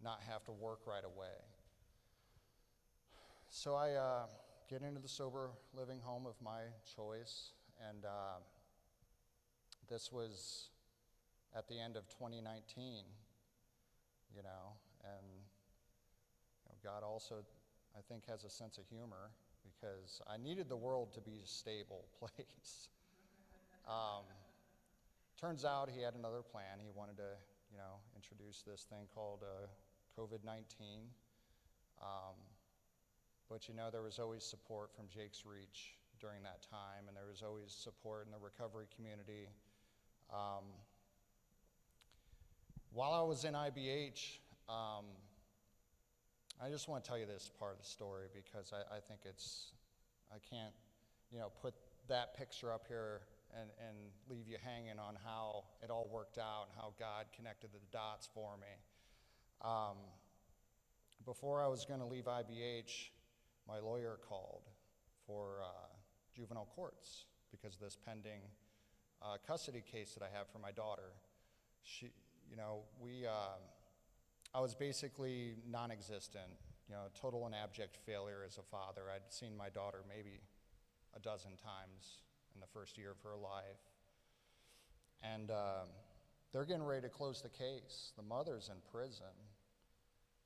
not have to work right away. So I get into the sober living home of my choice, and this was at the end of 2019, you know, and you know, God also, I think, has a sense of humor, because I needed the world to be a stable place. Turns out he had another plan. He wanted to, you know, introduce this thing called COVID-19. But, you know, there was always support from Jake's Reach during that time, and there was always support in the recovery community. While I was in IBH, I just want to tell you this part of the story, because I think I can't, you know, put that picture up here and leave you hanging on how it all worked out and how God connected the dots for me. Before I was going to leave IBH, my lawyer called for juvenile courts because of this pending custody case that I have for my daughter. I was basically non-existent, total and abject failure as a father. I'd seen my daughter maybe a dozen times in the first year of her life. And they're getting ready to close the case. The mother's in prison.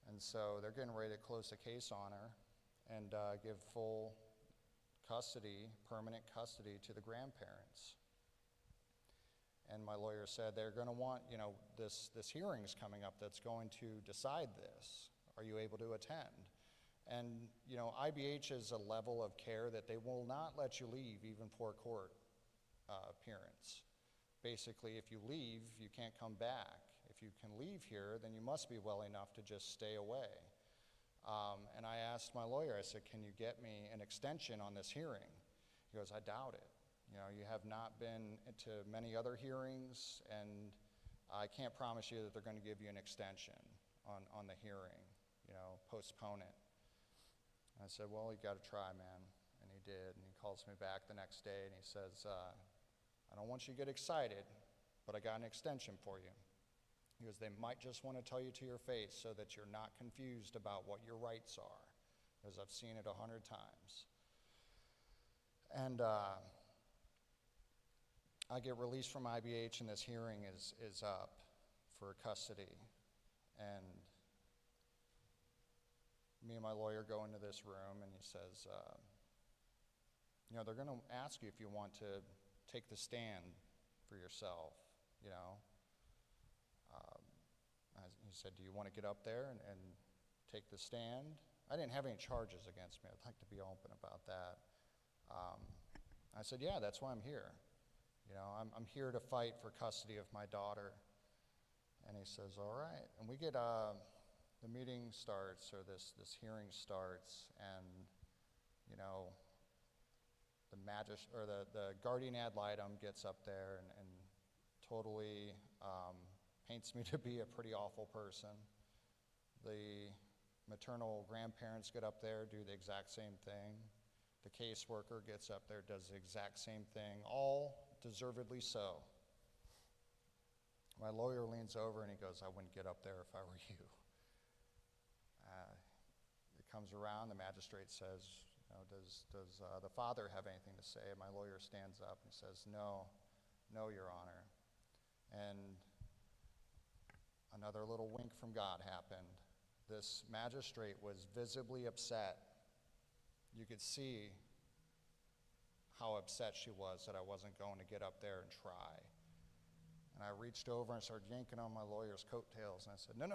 And so they're getting ready to close the case on her and give full custody, permanent custody to the grandparents. And my lawyer said they're going to want, this hearing's coming up that's going to decide this. Are you able to attend? And, IBH is a level of care that they will not let you leave even for a court appearance. Basically, if you leave, you can't come back. If you can leave here, then you must be well enough to just stay away. And I asked my lawyer, I said, can you get me an extension on this hearing? He goes, I doubt it. You have not been to many other hearings, and I can't promise you that they're going to give you an extension on the hearing, postpone it. And I said, well, you got to try, man. And he did, and he calls me back the next day, and he says, I don't want you to get excited, but I got an extension for you. He goes, they might just want to tell you to your face so that you're not confused about what your rights are, because I've seen it 100 times. And I get released from IBH, and this hearing is up for custody. And me and my lawyer go into this room, and he says, they're going to ask you if you want to take the stand for yourself, He said, do you want to get up there and take the stand? I didn't have any charges against me. I'd like to be open about that. I said, yeah, that's why I'm here. I'm here to fight for custody of my daughter. And he says, all right. And we get, the meeting starts, or this hearing starts, and, the guardian ad litem gets up there and totally paints me to be a pretty awful person. The maternal grandparents get up there, do the exact same thing. The caseworker gets up there, does the exact same thing, all deservedly so. My lawyer leans over and he goes, I wouldn't get up there if I were you. It comes around, the magistrate says, does the father have anything to say? My lawyer stands up and says, no, Your Honor. And another little wink from God happened. This magistrate was visibly upset. You could see how upset she was that I wasn't going to get up there and try. And I reached over and started yanking on my lawyer's coattails, and I said, no,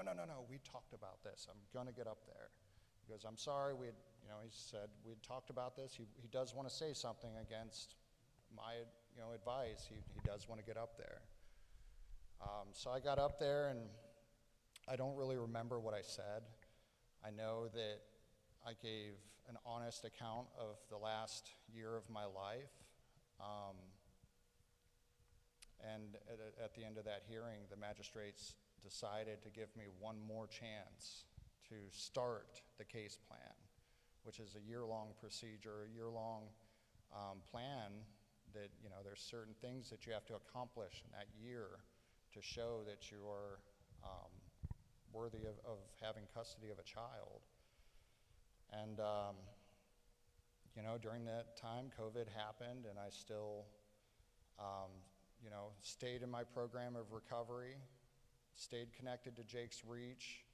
we talked about this. I'm going to get up there. He goes, I'm sorry, he said, we'd talked about this. He does want to say something against my advice. He does want to get up there. So I got up there, and I don't really remember what I said. I know that I gave an honest account of the last year of my life. And at the end of that hearing, the magistrates decided to give me one more chance to start the case plan, which is a year-long procedure, a year-long plan that, there's certain things that you have to accomplish in that year to show that you are worthy of having custody of a child. And, during that time, COVID happened, and I still, stayed in my program of recovery, stayed connected to Jake's Reach,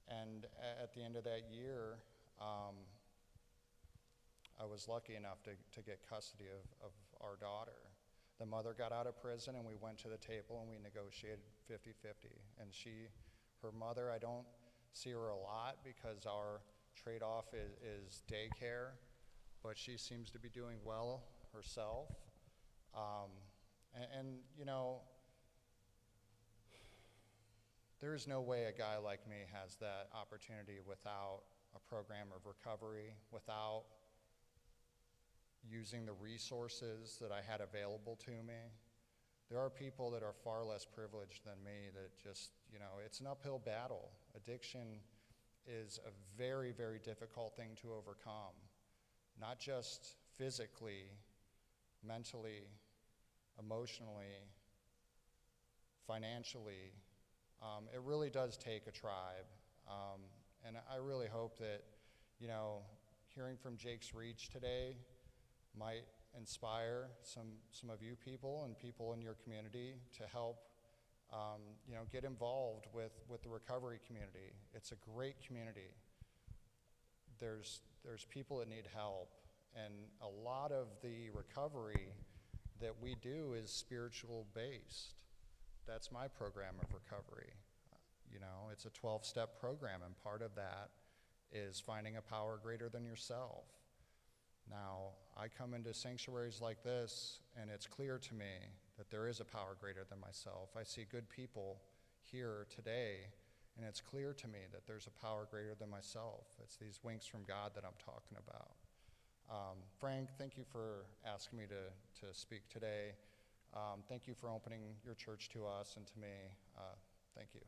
and at the end of that year, I was lucky enough to get custody of our daughter. The mother got out of prison, and we went to the table, and we negotiated 50-50. And her mother, I don't see her a lot because our trade-off is daycare, but she seems to be doing well herself. There is no way a guy like me has that opportunity without a program of recovery, without using the resources that I had available to me. There are people that are far less privileged than me that just, it's an uphill battle. Addiction is a very, very difficult thing to overcome, not just physically, mentally, emotionally, financially. It really does take a tribe. And I really hope that, you know, hearing from Jake's Reach today might inspire some of you people and people in your community to help, you know, get involved with the recovery community. It's a great community. There's people that need help, and a lot of the recovery that we do is spiritual based. That's my program of recovery. You know, it's a 12-step program, and part of that is finding a power greater than yourself. Now, I come into sanctuaries like this, and it's clear to me that there is a power greater than myself. I see good people here today, and it's clear to me that there's a power greater than myself. It's these winks from God that I'm talking about. Frank, thank you for asking me to speak today. Thank you for opening your church to us and to me. Thank you.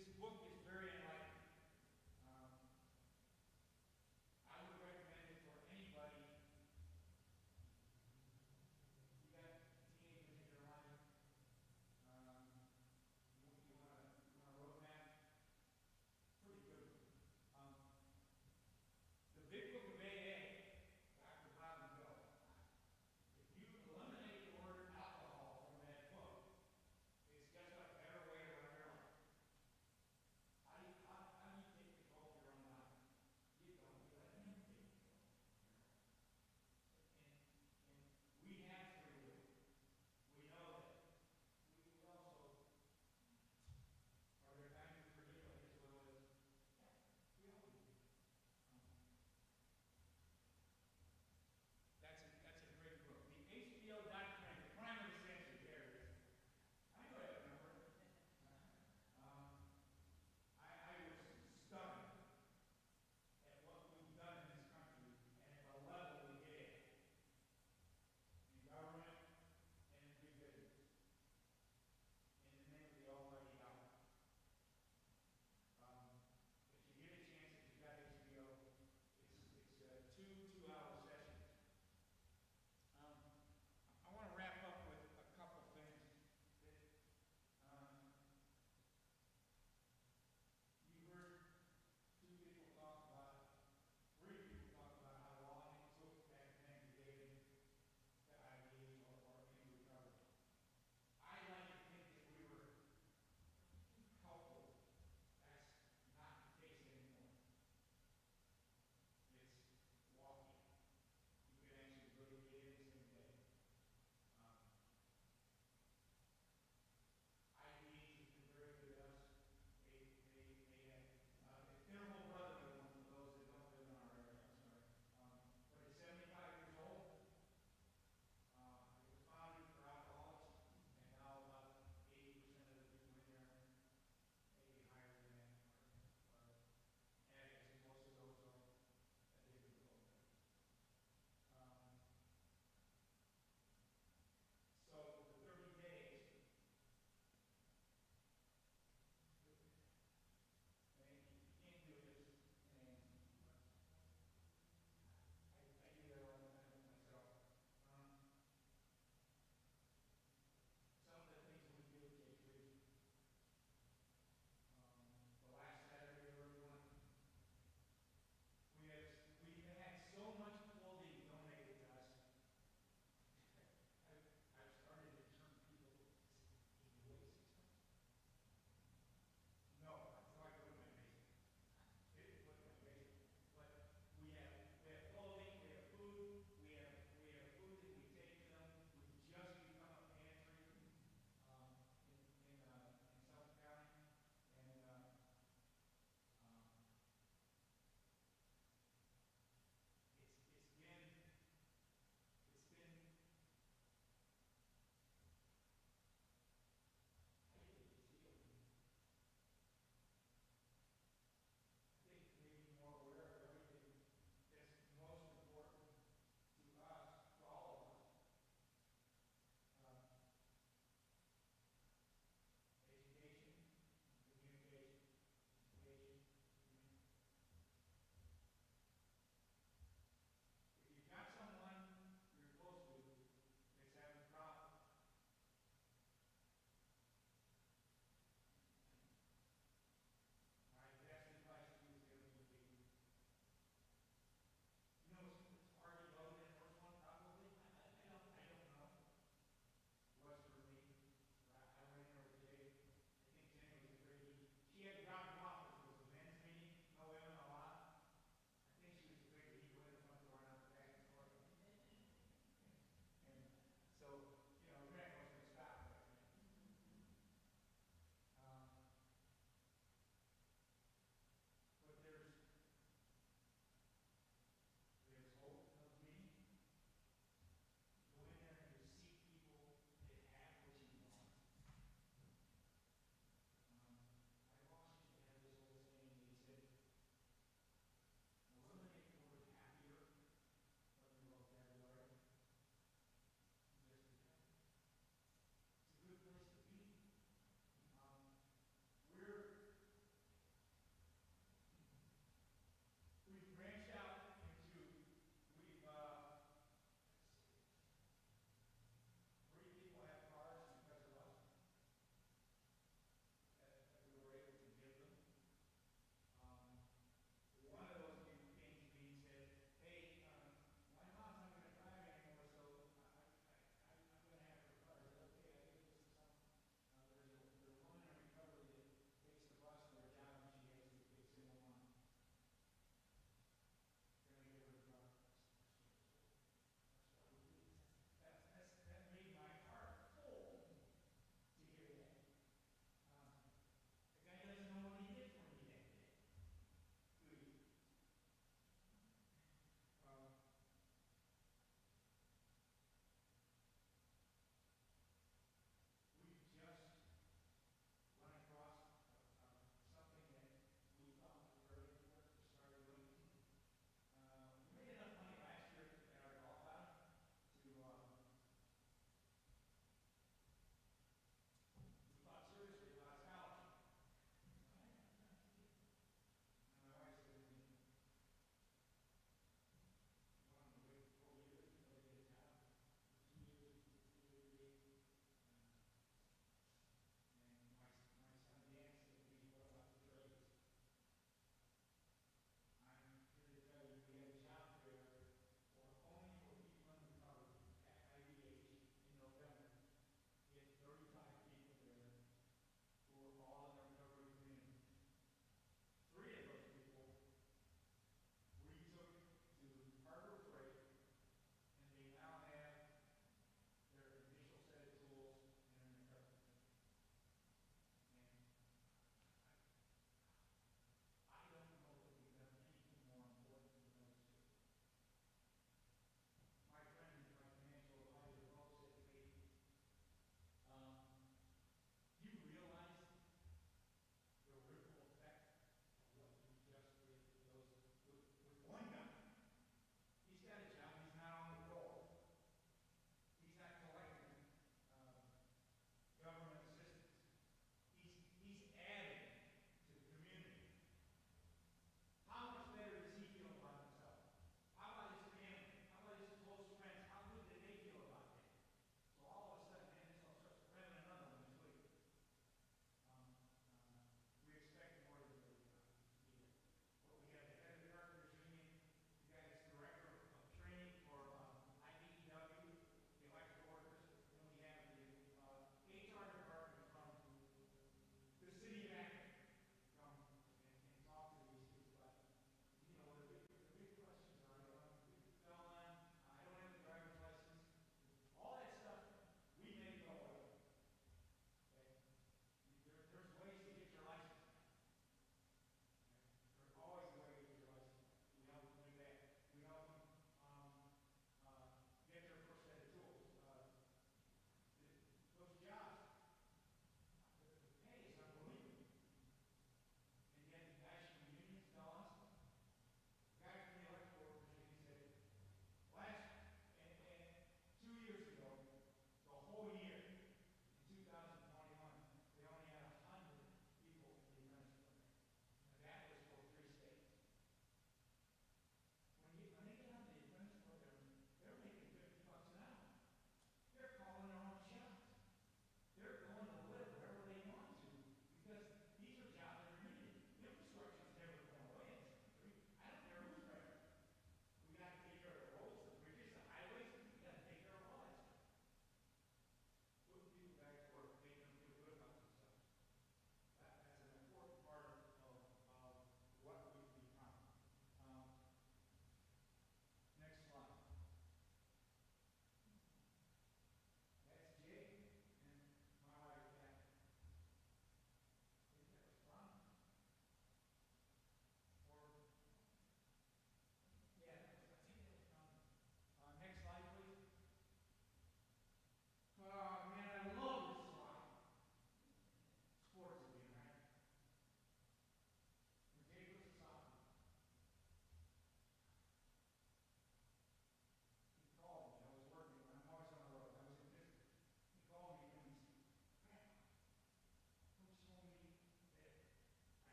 This book is very enlightening. I would recommend it for anybody. You got teenagers in your life. You want a roadmap? Pretty good. The Big Book of AA, Dr. Bob and Bill. If you eliminate the word alcohol from that book, it's just a better way to run your life.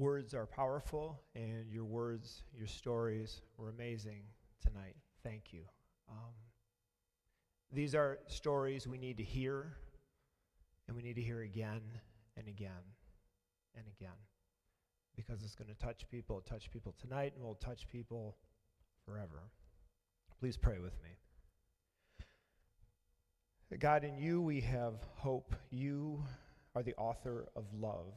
words are powerful, and your words, your stories were amazing tonight. Thank you. These are stories we need to hear, and we need to hear again and again and again, because it's going to touch people tonight, and will touch people forever. Please pray with me. God, in you we have hope. You are the author of love.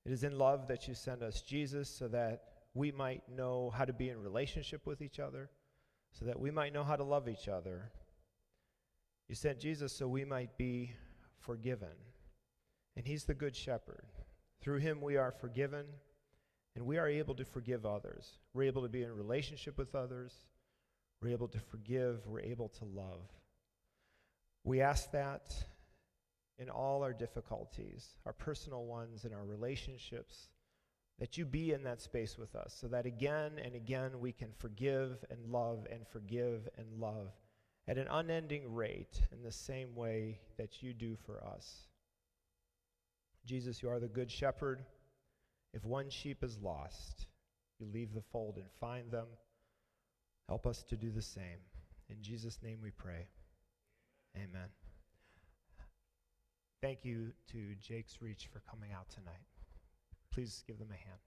It is in love that you send us Jesus so that we might know how to be in relationship with each other, so that we might know how to love each other. You sent Jesus so we might be forgiven. And he's the good shepherd. Through him we are forgiven, and we are able to forgive others. We're able to be in relationship with others. We're able to forgive. We're able to love. We ask that in all our difficulties, our personal ones and our relationships, that you be in that space with us, so that again and again we can forgive and love at an unending rate in the same way that you do for us. Jesus, you are the good shepherd. If one sheep is lost, you leave the fold and find them. Help us to do the same. In Jesus' name we pray. Amen. Thank you to Jake's Reach for coming out tonight. Please give them a hand.